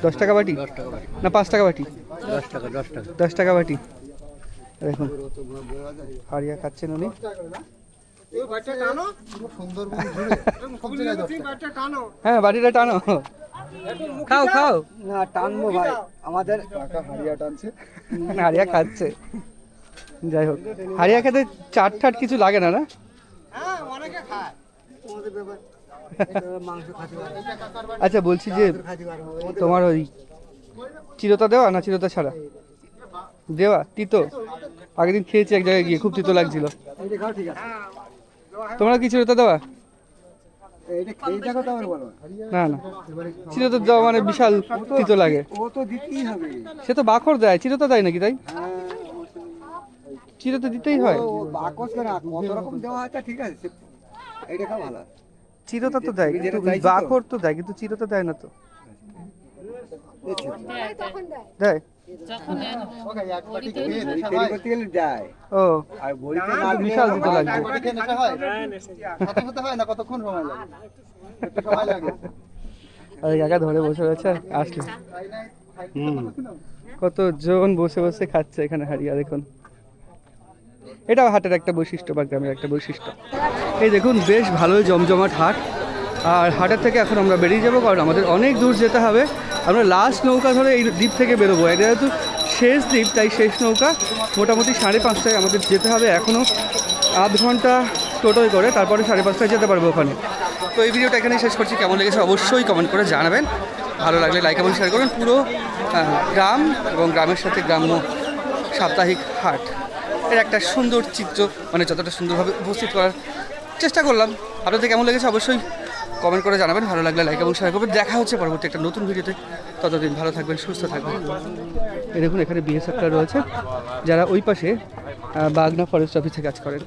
10 টাকা বাটি না 5 টাকা বাটি? 10 টাকা বাটি। দেখুন হাড়িয়া খাচ্ছেন উনি। হ্যাঁ, বাটিটা টানো, খাও খাও। না টানবো ভাই, আমাদের হারিয়া টানছে, হাড়িয়া খাচ্ছে। যাই হোক, হাড়িয়া খেতে চাট ঠাট কিছু লাগে না, না? আচ্ছা বলছি যে তোমার ওই চিরতা দেওয়া না চিরতা ছাড়া দেওয়া? তিতো? আগের দিন খেয়েছি এক জায়গায় গিয়ে, খুব তিতো লাগছিল। তোমরা কি চিরতা দেওয়া? না না, চিরতা দেওয়া মানে বিশাল তিতো লাগে। সে তো বাখর দেয়, চিরতা দেয় নাকি? তাই চিরতা দিতেই হয়। চিরতা তো দেয়, কিন্তু বাখর তো দেয়, কিন্তু চিরতা দেয় না তো। দেয়? ও, বিশাল দিতে লাগবে। কাকা ধরে বসে রয়েছে, আসলে কতজন বসে বসে খাচ্ছে এখানে হাড়িয়া। দেখুন, এটাও হাটের একটা বৈশিষ্ট্য বা গ্রামের একটা বৈশিষ্ট্য। এই দেখুন বেশ ভালোই জমজমাট হাট। আর হাটের থেকে এখন আমরা বেরিয়ে যাবো, কারণ আমাদের অনেক দূর যেতে হবে। আমরা লাস্ট নৌকা ধরে এই দ্বীপ থেকে বেরোবো। এটা যেহেতু শেষ দ্বীপ, তাই শেষ নৌকা। মোটামুটি 5:30টায় আমাদের যেতে হবে। এখনও আধ ঘন্টা টোটোয় করে, তারপরে 5:30টায় যেতে পারবো ওখানে। তো এই ভিডিওটা এখানেই শেষ করছি। কেমন লেগেছে অবশ্যই কমেন্ট করে জানাবেন। ভালো লাগলে লাইক এবং শেয়ার করবেন। পুরো গ্রাম এবং গ্রামের সাথে গ্রাম্য সাপ্তাহিক হাট এর একটা সুন্দর চিত্র, মানে যতটা সুন্দরভাবে উপস্থিত করার চেষ্টা করলাম। আপনাদের কেমন লেগেছে অবশ্যই কমেন্ট করে জানাবেন। ভালো লাগলে লাইক এবং শেয়ার করবেন। দেখা হচ্ছে পরবর্তী একটা নতুন ভিডিওতে। ততদিন ভালো থাকবেন, সুস্থ থাকবেন। এই দেখুন এখানে বিএসএফরা রয়েছে, যারা ওই পাশে বাগনা ফরেস্ট অফিসে কাজ করেন।